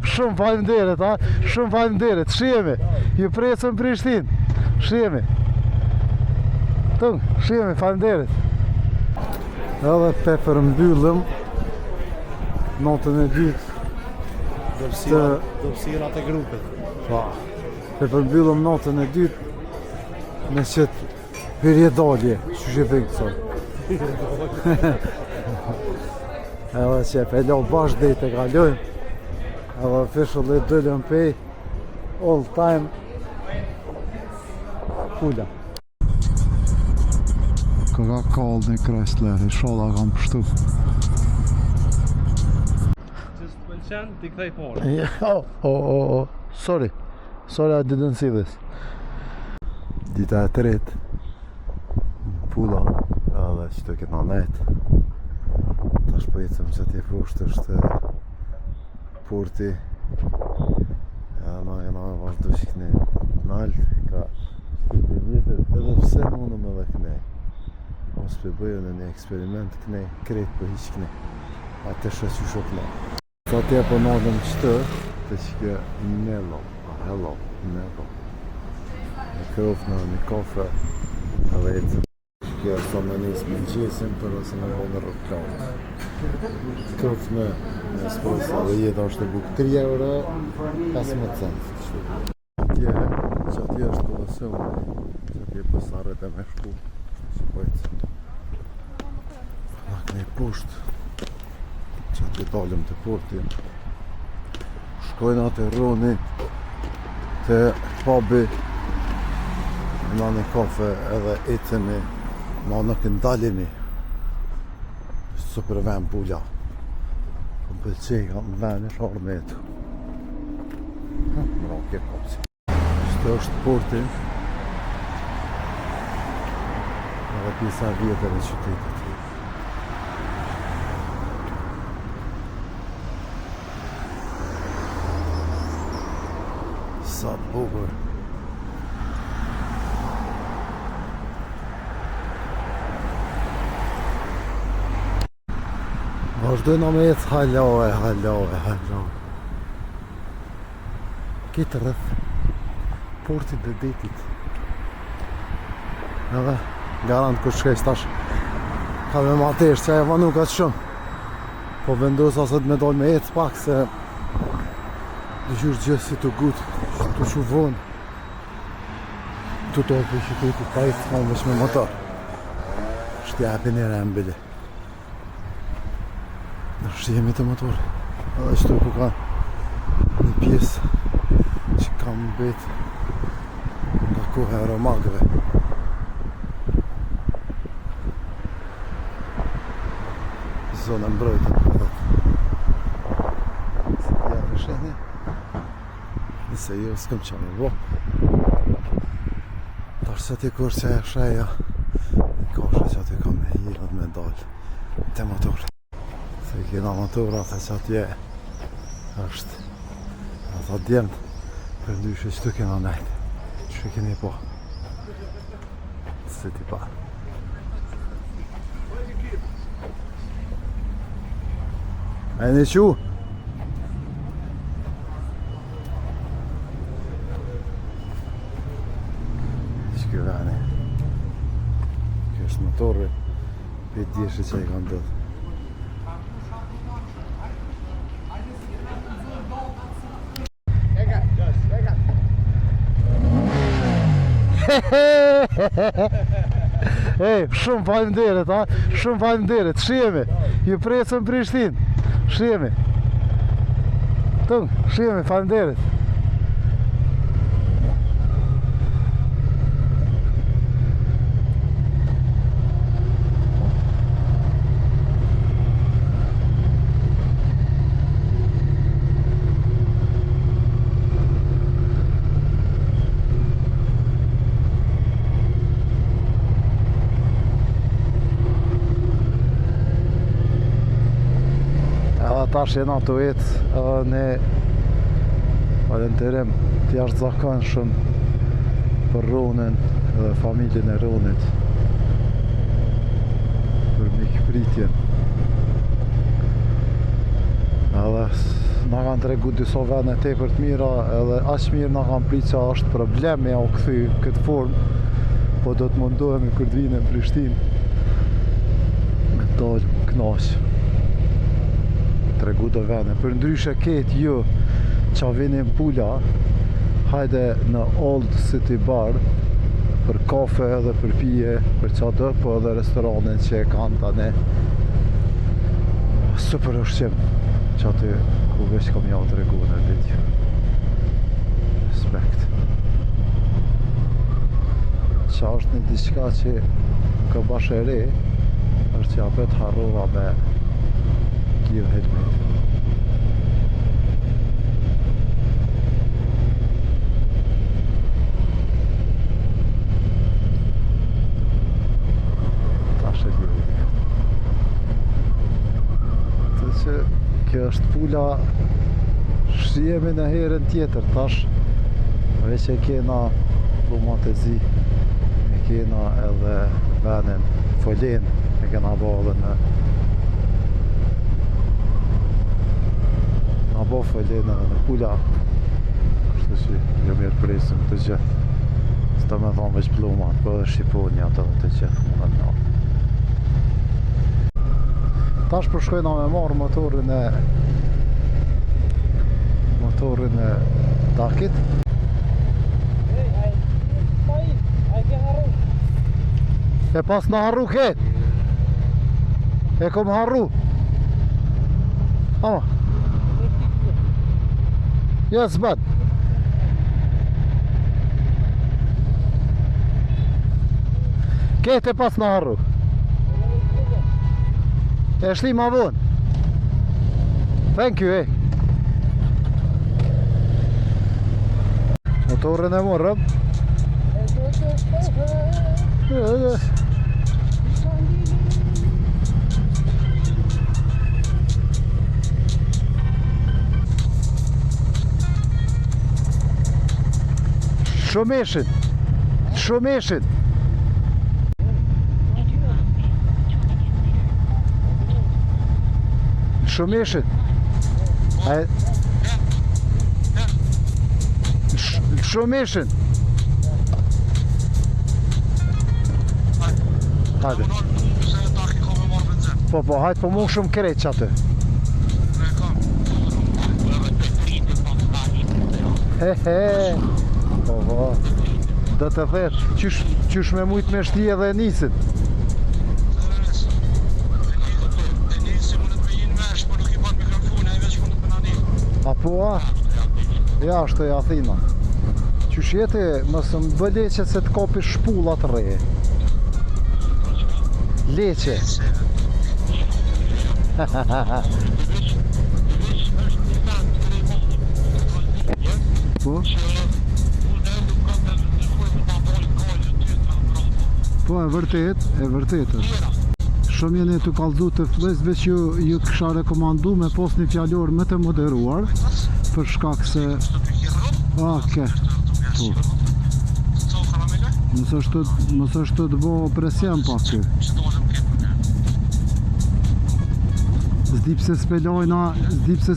Shumë faleminderit, ha? Shumë faleminderit. Shihemi. Ju presëm Prishtinë. Shihemi. Shihemi, faleminderit. Edhe pe përmbyllëm notën e dytë Dorësirat e grupit. Po. Pe përmbyllëm notën e dytë me qëtë hyrje dalje, që që thënë kësot. Edhe që e lo bashkë dhe i të kalojmë. Edhe officially dëllëm pej all time pula. Këka kallë në Chrysler, inshallah kam pështu. Just pëlqen, t'i kthej parë. Sorry, I didn't see this. Dita e tretë, pula, edhe që të këna nejtë. Tash po jetëm që t'je fushtë është porti. Na vazhdo që këne naltë, ka këtë vjetët, edhe pse mundëm edhe këne. Mos për bëjë në një eksperiment këne, kretë për hiq këne. A të shë që shok këne. Sa tje po nalëm qëtë, të që kë Nello, hello, Nello. Në kërëf në një kafe, edhe jetëm. Kjo është sa me njësë më gjesim për ose me bo në rëklamë. Kërëf në espresso dhe jetë është e bukë 3 euro, 15 cent. Atje, që atje është kolacion, që atje pësarët e me shku. Në këne poshtë, që atje talëm të porti. Shkojnë atë roni të pubi, në një kafe edhe etemi, ma në këndalimi. Super vend pula. Më pëlqej, kam vend e sharë me etu. Më rake kopsi. Shtë është porti. Edhe pjesa vjetër e qytetit. Sa bukur. Vazhdojnë me jetë halohe. Kitë rrëth portit dhe detit. Edhe garant kër shkejsh tash ka me matesh që ajo nuk atë shumë. Po vendos asët me dojnë me jetë pak se dëgjysh gjë si të gutë, të që vonë. Të tolë për qytetit pa jetë ka vesh me motor. Shtja e pinere e mbili. Nështë jemi të motor. Edhe qëtu ku ka një pjesë që kam bet nga kohë e romagëve. Zonë mbrojtët për dhëtë. Se tja të shenje. Nëse jo s'këm qanë bo. Tash se ti kur që e sheja në koshe që ati kam me hirët me dalë të motor. Se kena motora të që atje është ata djemët për ndyshe që të kena nejtë që keni po se ti pa e në qu që veni kjo është motorë për djeshe që i kanë dëtë. Shumë faleminderit, ha? Shumë faleminderit. Shihemi. Ju presëm Prishtinë. Shihemi. Shihemi, faleminderit. Tash jena të vetë në falënderim të jashtëzakonshëm për Ronën dhe familjen e Ronit për mikpritjen. Na kanë tregu disa vende tepër të mira, edhe aq mirë na kanë pritë që është problem me ja u kthy këtë formë, po do të mundohemi kur të vinë në Prishtinë me dalë knaq. Tregu do vende. Për ndryshe ketë ju që vini në Pula, hajde në Old City Bar për kafe edhe për pije, për çado, po edhe restoranin që e kanë tani. Super ushqim që aty ku veç kam ja të regu në ditë. Respekt. Qa është një diçka që ka bashkë e re, është që apet harrova me lidh helmet. Tash e lidh. Të që kjo është Pula, shihemi në herën tjetër, tash veç e kena Lumatezi, e kena edhe venin Folen, e kena bo edhe na bo Folen edhe në Pula, kështu që jo mirë presim të gjithë, s'ta me thonë veç plumat, po edhe Shqiponia të gjithë më në. Tash përshkojna me marrë motorin e Dakit. E pas në harru ketë. E kom harru. Ama. Ja s'bën. Ketë e pas në harru. E shli ma vonë. Thank you, Motorin e morëm. Shumeshin. Shumeshin. Shumeshin. Shumeshin. Hajde. Po, hajde po mu shumë kreq aty. He. Po. Do të thesh, qysh me mujt me shti edhe nisit. Apo ja është e Athina. Qysh jeti, mësë më bë leqet se të kapi shpullat re. Leqe. Po? Po, e vërtet është. Shumë jeni të kallëzu të fllëzve që ju kësha rekomandu me pos një fjallor më të moderuar, për shkak se... Oke. Po. Mësë është të bo presjem pak kë. Zdip se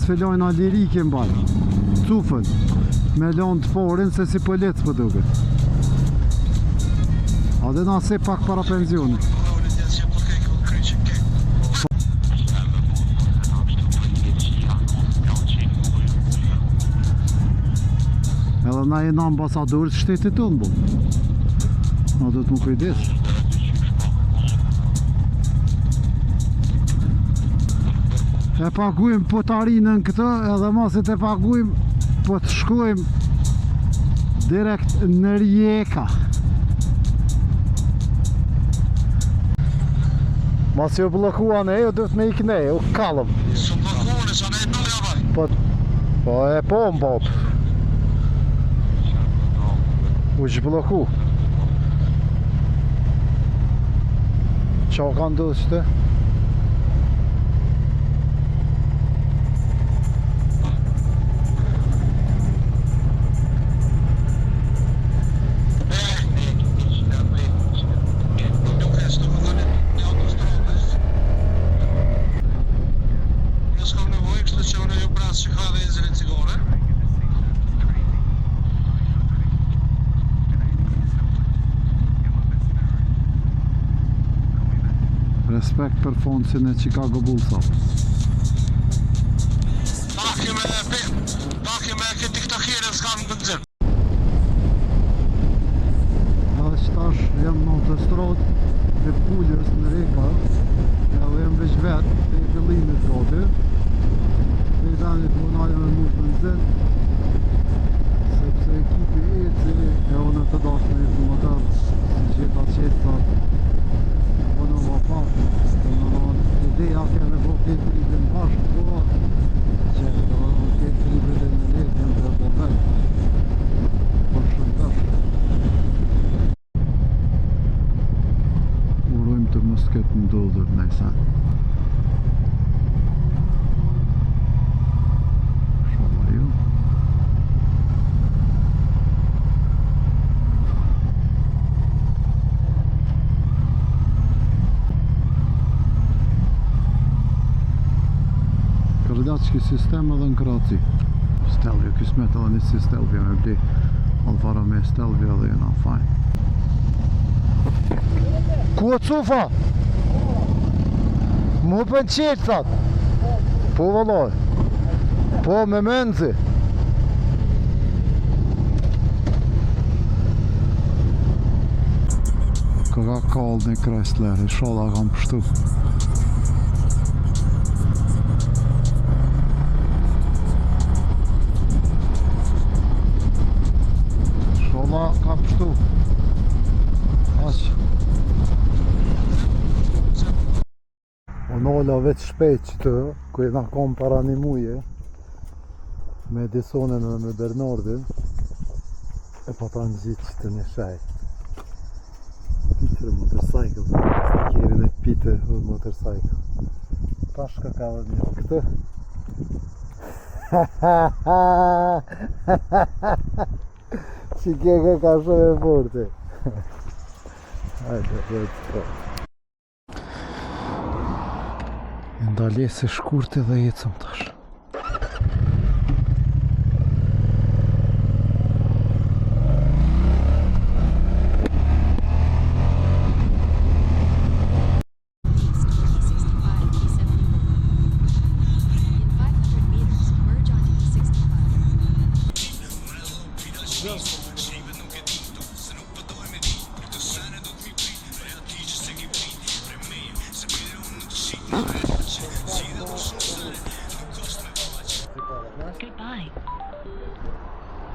spelojna lirike mbaj. Cufën. Me lanë të forin se si pëllet për duke. A dhe na se pak para pensionit. Edhe na jena ambasadorët shtetit të në bo. Na do të më kujdes. E paguim po të arinën këtë, edhe masit e paguim po të shkojmë direkt në Rijeka. Mas jo blokua ne, jo dhëtë me ik ne, u kalëm. Së blokone, sa ne e në ljavaj. Po e po më bop. U zhbloku. Qa ka ndodhë qëtë? Që ka dhe Respekt për fondsin e Chicago Bullsov. Paki me këtë tiktakire s'kanë benzin. Tash jam në autostradë dhe Pulës në Reka, edhe jam veç vetë dhe fillimit gati. Dhe danit më nalë me mu benzin, sepse ekipi eci e unë të dashë me të motor, si gjitha qetat, unë më patë, ideja keme po këtë ribën bashkë, po që këtë ribën e në letë jam të po vetë, por shumë tashë. Urojmë të mos ketë ndodhur nëjsa. Shumë ju. Kërdaçki sistem edhe në kraci. Stelvio, kismet edhe një si Stelvio me bli. Alvaro me Stelvio edhe jena fajn. Ku o cufa? Mu për qëtë, thot. Po vëlloj. Po me menzi. Ka kallë një Chrysler, i shola kam pështu. Shola kam pështu. Aqë. Unë veç shpejt që të, ku e nga kom para një muje me Edisonin dhe me Bernardin e pa ta në gjitë që të një shaj Peter Motorcycle Kjerin e Peter Motorcycle Tashka ka dhe një këtë që kjeka ka shumë e forte hajde, veç të ndalese shkurte dhe jetëm tash.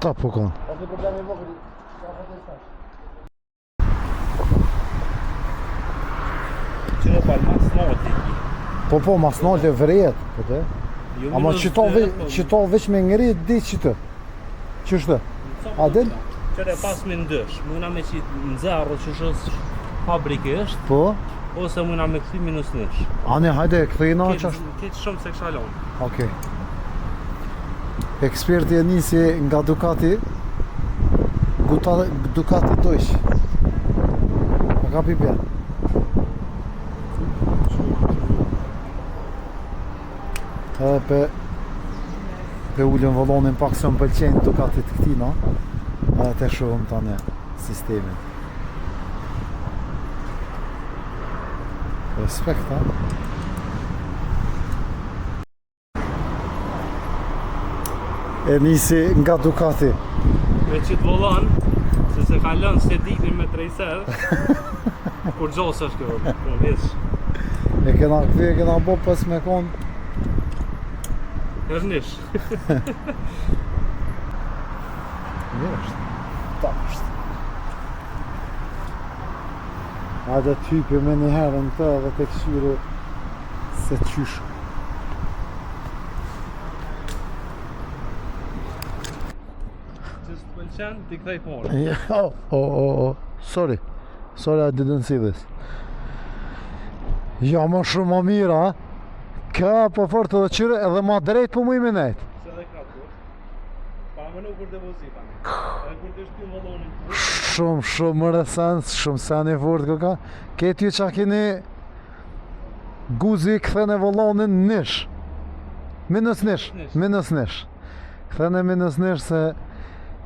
Ta po kon. Qëre pa masnati. Po, masnati vërjet, po të. Ama qëto veç me ngërit di qëtë. Qështë? A din? Qëre pas me ndësh. Mëna me që nëzarë që shës fabrikë është. Po? Ose mëna me këthi minus nësh. Ane, hajde, këthejna që është? Ketë shumë se këshalon. Okej. Eksperti e nisi nga Ducati Ducati Deutsch a ka pipja edhe pe ullën vëllonin pak se më pëlqenjë Ducati të këtina edhe te shumë tani sistemin respekt ha e nisi nga Ducati. Me qitë volan, se ka lënë se dikni me trejser, kur gjosë është kjo, po vesh. E kena këthi, e kena bo pës me konë. Hërnish. Njështë, ta është. Hajde typi me një herën të dhe të këshyri se qyshë. T'i kthej fort. Sorry, I didn't see this. Ja, ma shumë ma mira, ha? Ka po fort edhe qyre edhe ma drejt po mu i minet. Se dhe ka të pa më nuk kur depozita. Edhe kur të shpjum vëllonin. Shumë më rësens, shumë sen e fort këka. Këtë ju qa kini guzi këthen e vëllonin nish. Minus nish. Këthen e minus nish se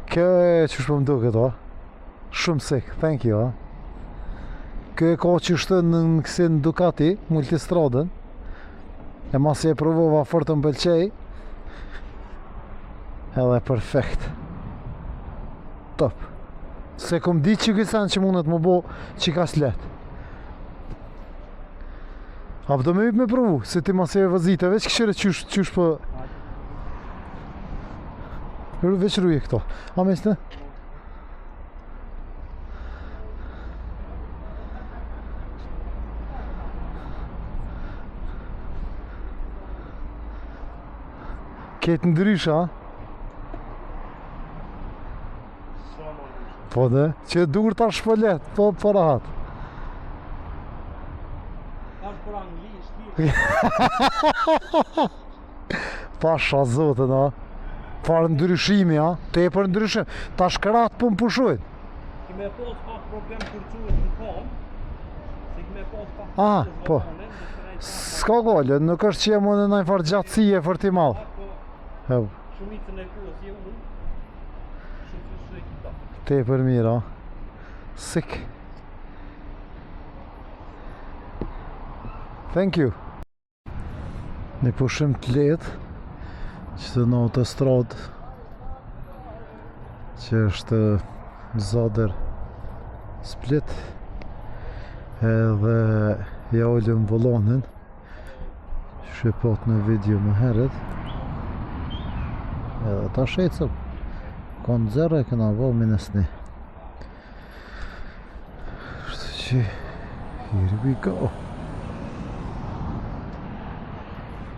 kjo e që shpëm duke to. Shumë sik, thank you, ha. Kjo e ka qështë në kësin Ducati, multistradën. E masi e provova fort të mbëlqej. Edhe perfekt. Top. Se kom di që kësan që mundet më bo që ka slet. A do me me provu, se ti masi e vëzite, veç këshire qysh për... Veç ruje këto. A mes në? Ketë ndrysha, po dhe, që dur ta shpëlet, po rahat. Pasha zotën, a. Parë ndryshimi, a. Te e për ndryshim. Ta shkrat për më pushojnë. Kime pas pak problem kur quhet në kom. Se kime pas pak Ah, po. S'ka gale, nuk është që jemi në nëjë farë gjatësie për ti malë. Shumicën e kohës je unë. Shumë e kita. Te për mira. Sik. Thank you. Në pushim të letë që të në autostradë që është Zadër Split edhe ja ullëm volonin që pot në video më heret edhe ta shecëm konë zërë e këna vo minësni shtë që here we go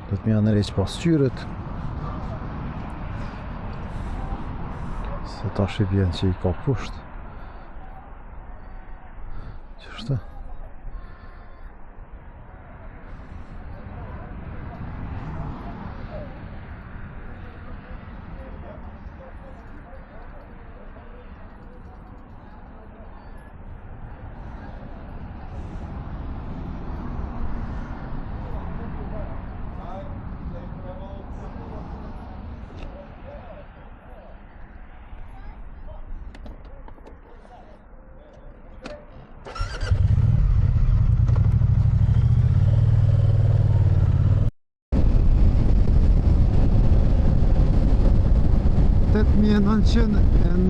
do të mja nëreq pas qyret se ta shqipjen që i ka pusht qështë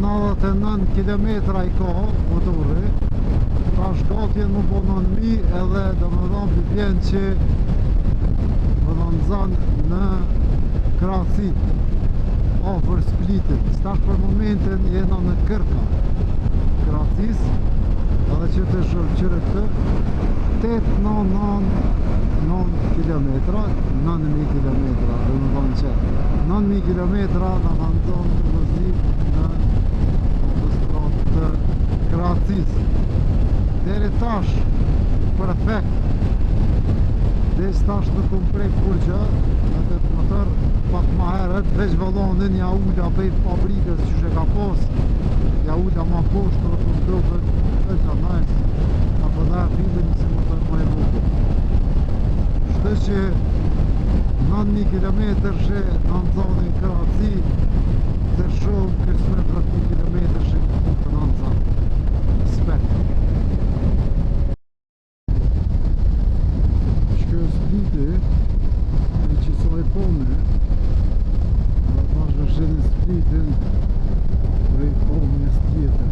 ...999 km i ka motori ta shkatjen më po 9.000 edhe do më dhonë për vjen që më do në zanë në Krasit ofër Splitit stash për momentin jena në Kërka Krasis edhe që të shërqyre këtë 899 km 9.000 km do më dhonë që 9.000 km në kanë zonë të vëzit në autostradë të Krasis deri tash perfekt deri tash në komprek kur gjë në të motor pak ma herët veç vëllonin ja ulla pej fabrikës që shë ka pos ja ulla ma poshtë dhe të ndrukët është a nice apo dhe filin si motor ma e bukur shtë që 9.000 km shë në zonin Krasi dhe shumë kërësme 30 km shë të në zonin spek shkë Spliti e që so e pome dhe ta shë në Splitin dhe i pome në stjetër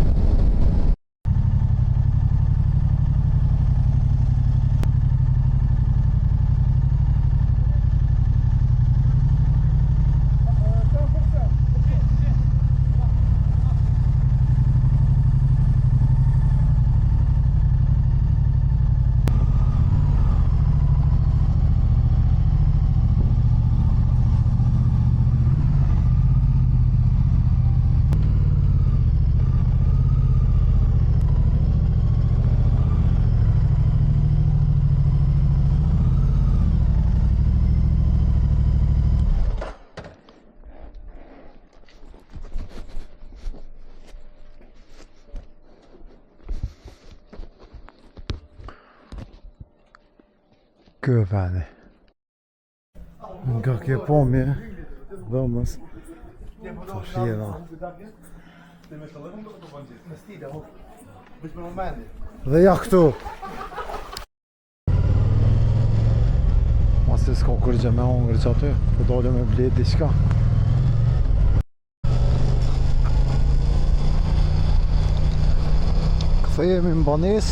Kjo veni nga kjo pomje dhëmës të shjera Me stile, ho. Bëj për momentin. Dhe ja këtu. Masi s'ka kërgje me hongër që aty, po dole me bled diqka. Këthejemi në banes.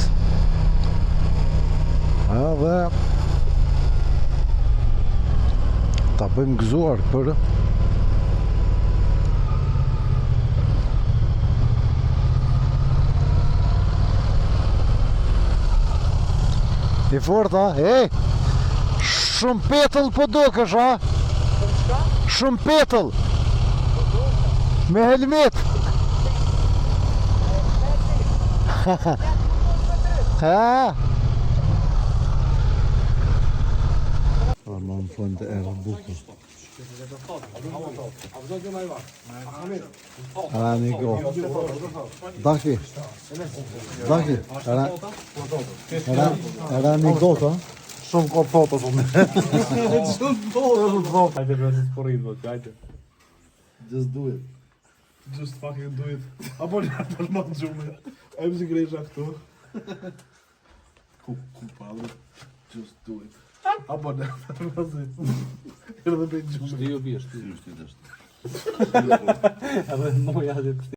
Edhe ta bëjmë gëzuar për i fort, ha? Ej! Shumë petëll po dukesh, ha? Shumë petëll! Me helmet! Ha? Ama në fund e erë bukur. Ara një go. Daki. Daki. Ara një go, ha? Shumë ko foto të me. Shumë foto. Hajde bro, se s'porrit bro, hajde. Just do it. Just fucking do it. Apo një atë më të gjume. E më si grejsha këtu. Ku padre. Just do it. Apo një atë më si. Kërë dhe për gjume. Shti jo bje, shti. Edhe moja dhe